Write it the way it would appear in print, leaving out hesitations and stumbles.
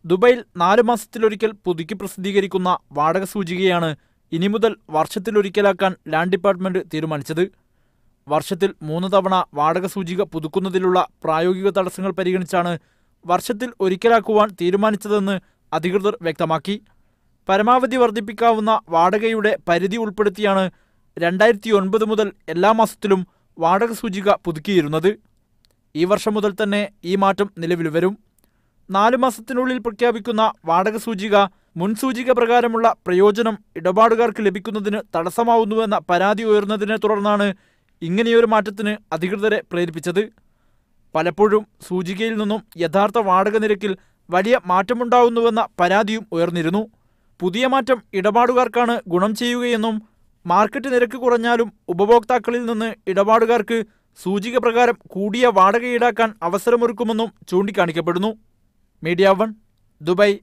ദുബൈയിൽ 4 മാസത്തിലൊരിക്കൽ പുതുക്കി പ്രസിദ്ധീകരിക്കുന്ന വാടക സൂചികയാണ് ഇനി മുതൽ വർഷത്തിലൊരിക്കലാക്കാൻ ലാൻഡ് ഡിപ്പാർട്ട്മെന്റ് തീരുമാനിച്ചത്. വർഷത്തിൽ 3 തവണ വാടക സൂചിക പുതുക്കുന്നതിലുള്ള പ്രായോഗിക തടസ്സങ്ങൾ പരിഗണിച്ചാണ് വർഷത്തിൽ ഒരിക്കലാക്കുവാൻ തീരുമാനിച്ചതെന്ന് അധികൃതർ വ്യക്തമാക്കി. പരമാവധി വർദ്ധിപ്പിക്കാവുന്ന വാടകയുടെ പരിധി ഉൾപ്പെടുത്തിയാണ് 2009 മുതൽ എല്ലാ മാസത്തിലും വാടക സൂചിക പുതുക്കിയിരുന്നത്. ഈ വർഷം മുതൽ തന്നെ ഈ മാറ്റം നിലവിൽ വരും. 4 മാസത്തിനുള്ളിൽ പ്രഖ്യാപിക്കുന്ന വാടക സൂചിക മുൻസൂചിക പ്രകാരമുള്ള പ്രയോജനം ഇടപാടുകാർക്ക് ലഭിക്കുന്നതിന് തടസ്സമാവുന്നുവെന്ന പരാതി ഉയർന്നതിനെ തുടർന്നാണ് ഇങ്ങനെയൊരു മാറ്റത്തിന് അധികൃതരെ പ്രേരിപ്പിച്ചത്. പലപ്പോഴും സൂചികയിൽ നിന്നും യഥാർത്ഥ വാടക നിരക്കിൽ വലിയ മാറ്റമുണ്ടാവുന്നുവെന്ന പരാതിയും ഉയർന്നിരുന്നു. പുതിയ മാറ്റം ഇടപാടുകാർക്കാണ് ഗുണം ചെയ്യുകയെന്നും മാർക്കറ്റ് നിരക്ക് കുറഞ്ഞാലും ഉപഭോക്താക്കളിൽ നിന്ന് ഇടപാടുകാർക്ക് സൂചിക പ്രകാരം കൂടിയ വാടക ഈടാക്കാൻ അവസരമൊരുക്കുമെന്നും ചൂണ്ടിക്കാണിക്കപ്പെടുന്നു. Media 1, Dubai.